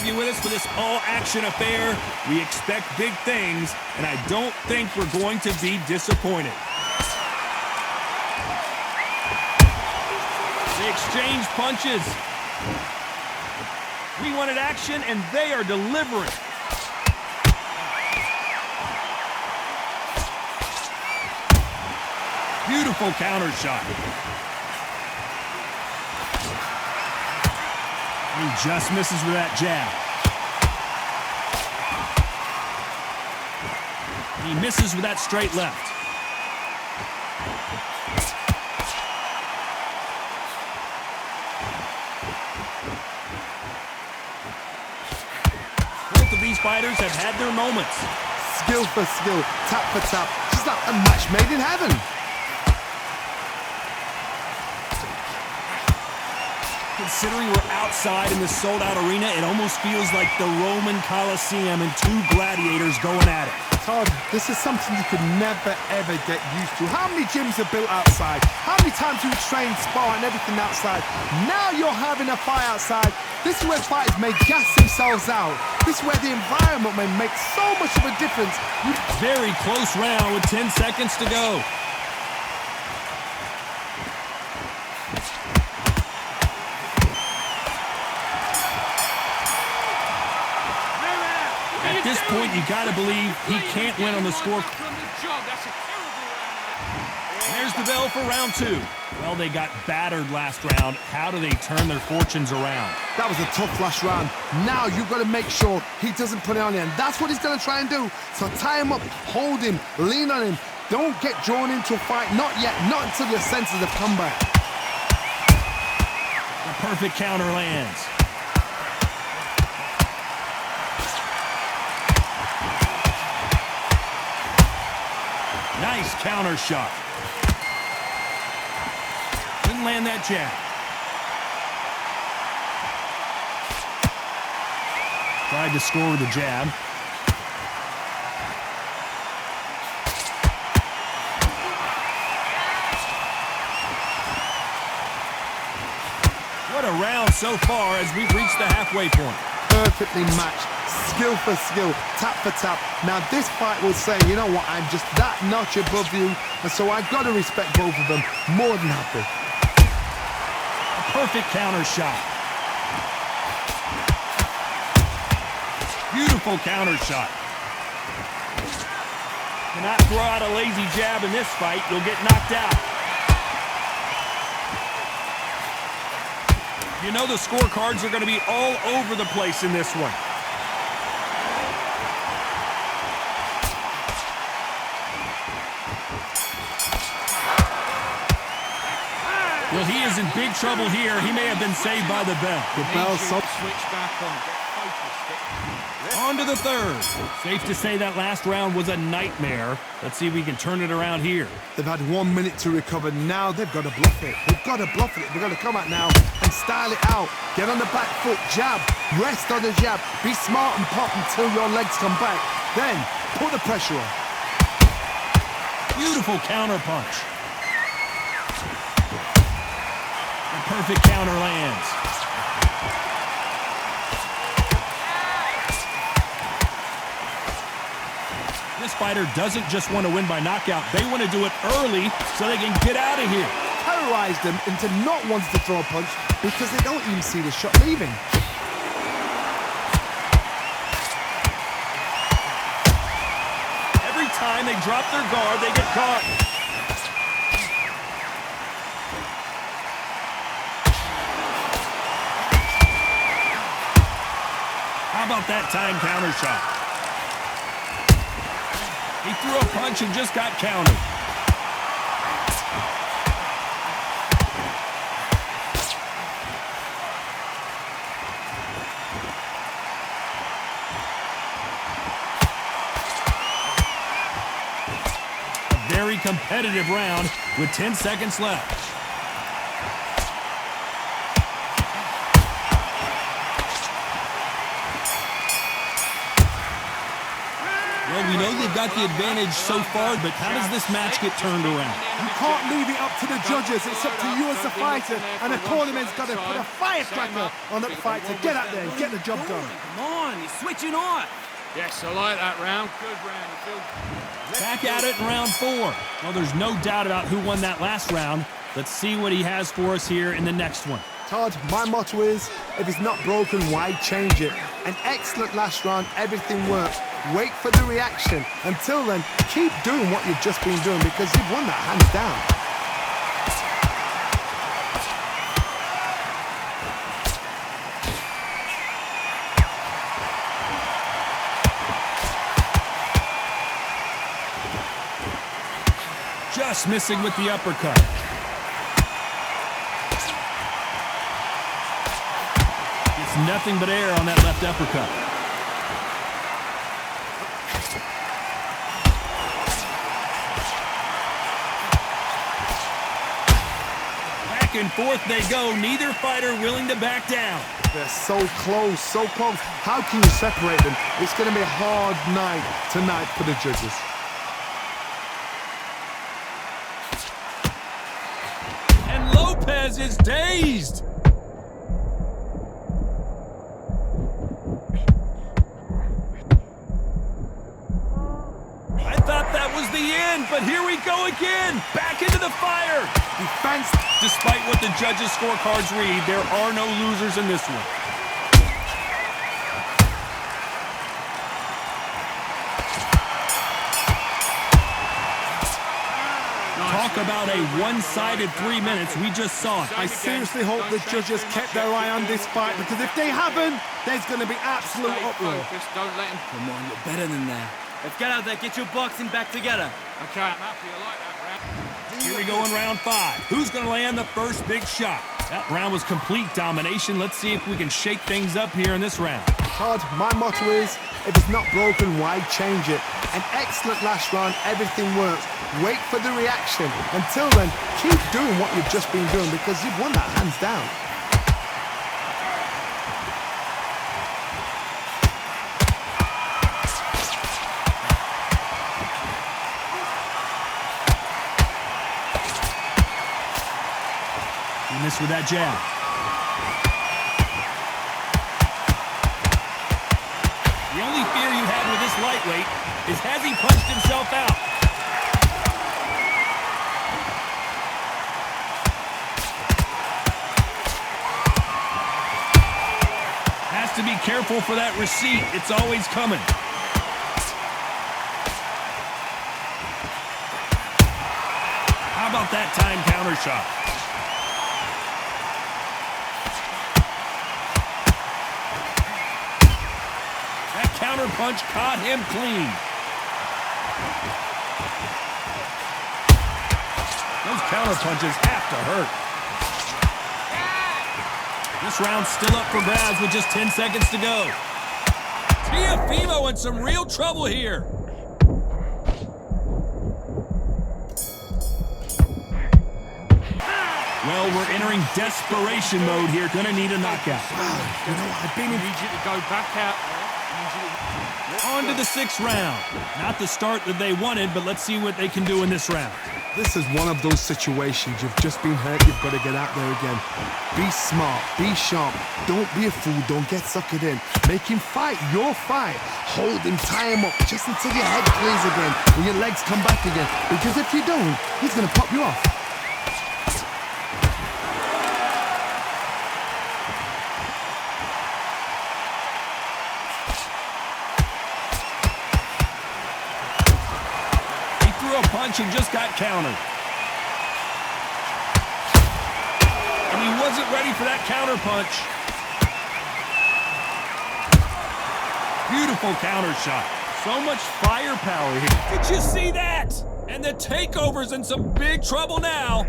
you with us for this all-action affair. We expect big things, and I don't think we're going to be disappointed. They exchange punches. We wanted action, and they are delivering. Beautiful counter shot. He just misses with that jab. He misses with that straight left. Both of these fighters have had their moments. Skill for skill, tap for tap. Just like a match made in heaven. Considering we're outside in this sold-out arena, it almost feels like the Roman Colosseum and two gladiators going at it. Todd, this is something you could never, ever get used to. How many gyms are built outside? How many times do you train, spar, and everything outside? Now you're having a fight outside. This is where fighters may gas themselves out. This is where the environment may make so much of a difference. Very close round with 10 seconds to go. At this point, you got to believe he can't win on the score. There's the bell for round two. Well, they got battered last round. How do they turn their fortunes around? That was a tough last round. Now you've got to make sure he doesn't put it on you, and that's what he's going to try and do. So tie him up, hold him, lean on him. Don't get drawn into a fight. Not yet. Not until your senses have come back. The perfect counter lands. Nice counter shot. Didn't land that jab. Tried to score with a jab. What a round so far as we've reached the halfway point. Perfectly matched. Skill for skill, tap for tap. Now this fight will say, you know what, I'm just that notch above you, and so I've got to respect both of them. More than happy. A perfect counter shot. Beautiful counter shot. Cannot throw out a lazy jab in this fight. You'll get knocked out. You know the scorecards are going to be all over the place in this one. Well, he is in big trouble here. He may have been saved by the bell. The bell switch back on. On to the third. Safe to say that last round was a nightmare. Let's see if we can turn it around here. They've had 1 minute to recover. Now they've got to bluff it. They've got to bluff it. They've got to come out now and style it out. Get on the back foot, jab, rest on the jab. Be smart and pop until your legs come back. Then put the pressure on. Beautiful counter punch. The perfect counter lands. This fighter doesn't just want to win by knockout. They want to do it early so they can get out of here. Terrorize them into not wanting to throw a punch because they don't even see the shot leaving. Every time they drop their guard, they get caught. How about that time counter shot? He threw a punch and just got countered. A very competitive round with 10 seconds left. Well, we know they've got the advantage so far, but how does this match get turned around? You can't leave it up to the judges. It's up to you as the fighter, and the tournament's got to put a firecracker on that fight to get out there and get the job done. Come on, you're switching off. Yes, I like that round. Good round. Back at it in round 4. Well, there's no doubt about who won that last round. Let's see what he has for us here in the next one. Todd, my motto is, if it's not broken, why change it? An excellent last round, everything works. Wait for the reaction. Until then, keep doing what you've just been doing because you've won that hands down. Just missing with the uppercut. It's nothing but air on that left uppercut. Back and forth they go, neither fighter willing to back down. They're so close, so close. How can you separate them? It's going to be a hard night tonight for the judges. And Lopez is dazed. I thought that was the end, but here we go again. Back into the fire. Defense. Despite what the judges' scorecards read, there are no losers in this one. Talk about a one-sided 3 minutes. We just saw it. I seriously hope the judges kept their eye on this fight because if they haven't, there's going to be absolute uproar. Don't let him. Come on, you're better than that. Let's get out there, get your boxing back together. Okay, I'm happy. I like that round. Here we go in round 5. Who's going to land the first big shot? That round was complete domination. Let's see if we can shake things up here in this round. Todd, my motto is, if it's not broken, why change it? An excellent last round, everything works. Wait for the reaction. Until then, keep doing what you've just been doing because you've won that hands down. He missed with that jab. The only fear you have with this lightweight is has he punched himself out? Has to be careful for that receipt. It's always coming. How about that time counter shot? That counter punch caught him clean. Those counter punches have to hurt. This round's still up for grabs with just 10 seconds to go. Teofimo in some real trouble here. Well, we're entering desperation mode here. Gonna need a knockout. You know, I've been in... Need you to go back out there. On to the 6th round. Not the start that they wanted, but let's see what they can do in this round. This is one of those situations. You've just been hurt. You've got to get out there again. Be smart. Be sharp. Don't be a fool. Don't get suckered in. Make him fight your fight. Hold him. Tie him up just until your head clears again and your legs come back again. Because if you don't, he's going to pop you off. Punch and just got countered. And he wasn't ready for that counter punch. Beautiful counter shot. So much firepower here. Did you see that? And the takeover's in some big trouble now.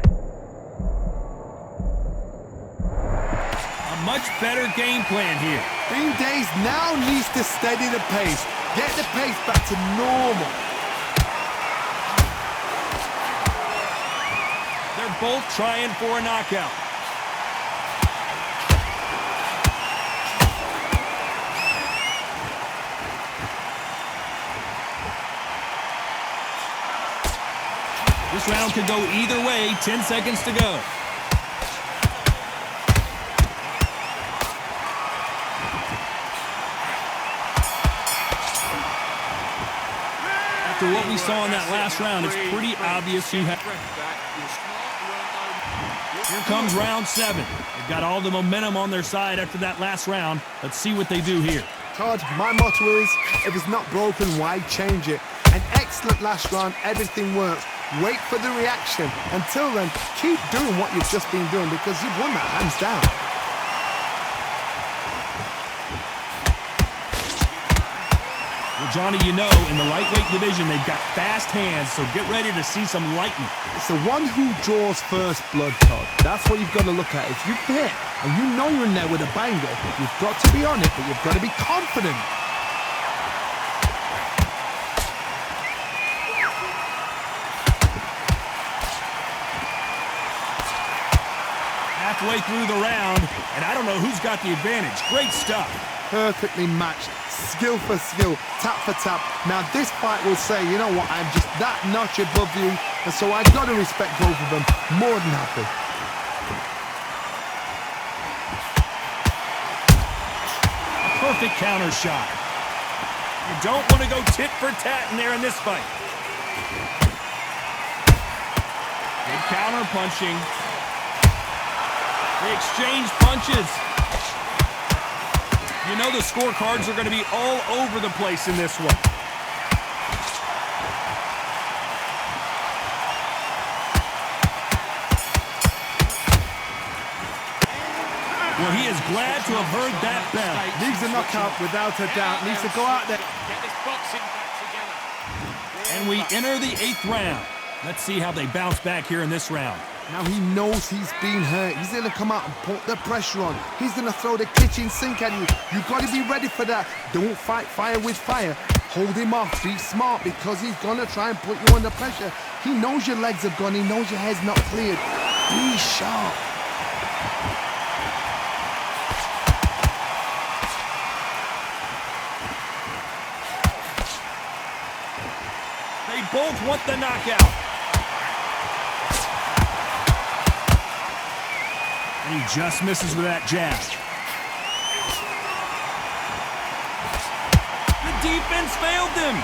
A much better game plan here. Being dazed now needs to steady the pace. Get the pace back to normal. Both trying for a knockout. This round could go either way. 10 seconds to go. After what we saw in that last round, it's pretty obvious who had. Here comes round 7. They've got all the momentum on their side after that last round. Let's see what they do here. Todd, my motto is, if it's not broken, why change it? An excellent last round, everything works. Wait for the reaction. Until then, keep doing what you've just been doing because you've won that hands down. Well, Johnny, you know, in the lightweight division, they've got fast hands, so get ready to see some lightning. It's the one who draws first blood, Todd. That's what you've got to look at. If you hit and you know you're in there with a banger, you've got to be on it, but you've got to be confident. Halfway through the round, and I don't know who's got the advantage. Great stuff. Perfectly matched, skill for skill, tap for tap. Now this fight will say, you know what, I'm just that notch above you, and so I've got to respect both of them. More than happy. A perfect counter shot. You don't want to go tit for tat in there in this fight. Good counter punching. They exchange punches. You know the scorecards are going to be all over the place in this one. Well, he is glad to have heard that bell. Needs a knockout without a doubt. Needs to go out there. Get this boxing back together. And we enter the 8th round. Let's see how they bounce back here in this round. Now he knows he's been hurt. He's going to come out and put the pressure on. He's going to throw the kitchen sink at you. You've got to be ready for that. Don't fight fire with fire. Hold him off. Be smart because he's going to try and put you under pressure. He knows your legs have gone. He knows your head's not cleared. Be sharp. They both want the knockout. And he just misses with that jab. The defense failed them.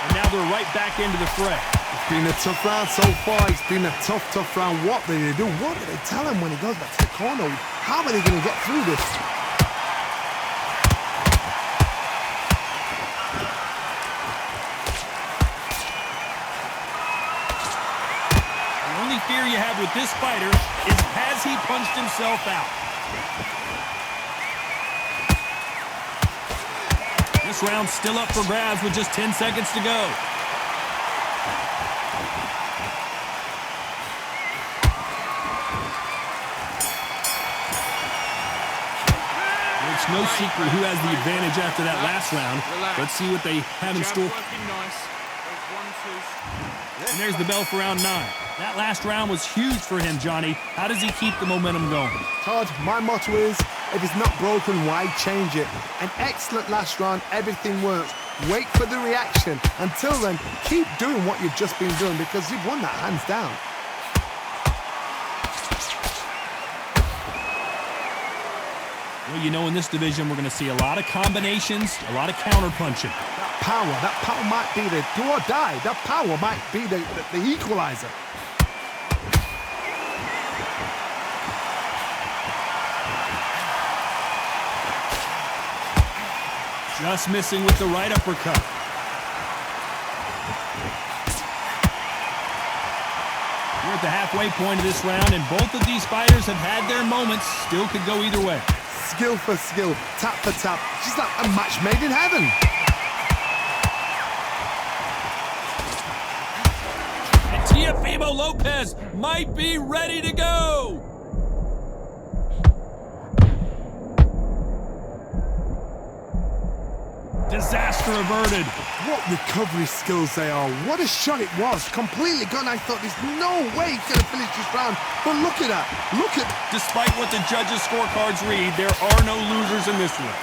And now they're right back into the fray. It's been a tough round so far. It's been a tough round. What do they do? What do they tell him when he goes back to the corner? How are they going to get through this? The only fear you have with this fighter is has he punched himself out? This round's still up for grabs with just 10 seconds to go. It's no secret who has the advantage after that last round. Let's see what they have in store. And there's the bell for round 9. That last round was huge for him, Johnny. How does he keep the momentum going? Todd, my motto is, if it's not broken, why change it? An excellent last round, everything works. Wait for the reaction. Until then, keep doing what you've just been doing because you've won that hands down. Well, you know, in this division, we're going to see a lot of combinations, a lot of counter punching. That power might be the do or die. That power might be the equalizer. Just missing with the right uppercut. We're at the halfway point of this round, and both of these fighters have had their moments. Still could go either way. Skill for skill, tap for tap. Just like a match made in heaven. And Teofimo Lopez might be ready to go. Disaster averted. What recovery skills they are. What a shot it was. Completely gone. I thought there's no way he's going to finish this round. But look at that. Look at... Despite what the judges' scorecards read, there are no losers in this one.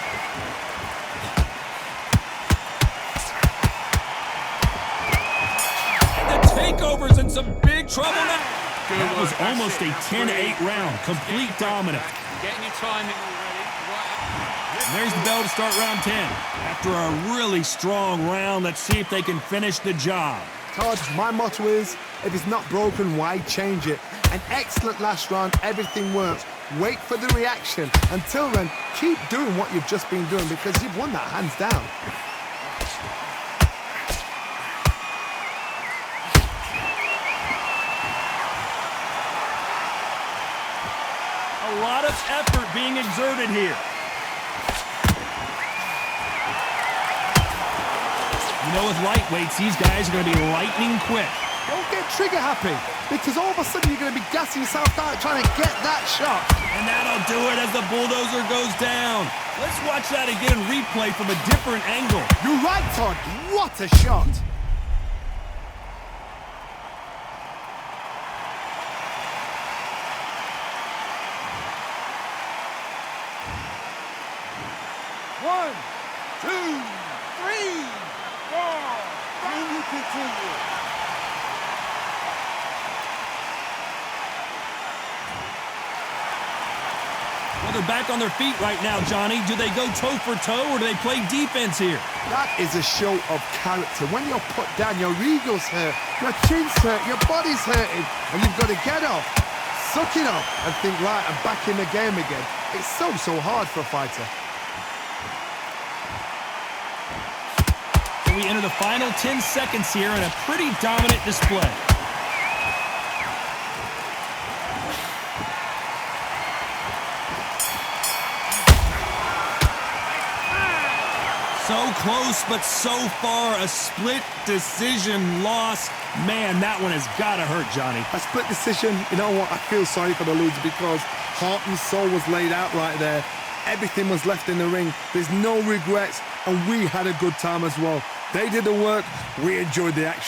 And the takeover's in some big trouble now. That was almost a 10-8 round. Complete dominant. Getting your timing already. And there's the bell to start round 10. After a really strong round, let's see if they can finish the job. Todd, my motto is, if it's not broken, why change it? An excellent last round, everything works. Wait for the reaction. Until then, keep doing what you've just been doing because you've won that hands down. A lot of effort being exerted here. You know, with lightweights, these guys are going to be lightning quick. Don't get trigger happy, because all of a sudden you're going to be gassing yourself out trying to get that shot. And that'll do it as the bulldozer goes down. Let's watch that again, replay from a different angle. You're right, Todd. What a shot. One, two, three, four. Can you continue? Well, they're back on their feet right now, Johnny. Do they go toe for toe or do they play defense here? That is a show of character. When you're put down, your ego's hurt, your chin's hurt, your body's hurting, and you've got to get up, suck it up, and think, right, I'm back in the game again. It's so hard for a fighter. We enter the final 10 seconds here in a pretty dominant display. So close, but so far a split decision loss. Man, that one has got to hurt, Johnny. A split decision, you know what, I feel sorry for the loser because heart and soul was laid out right there. Everything was left in the ring. There's no regrets, and we had a good time as well. They did the work, we enjoyed the action.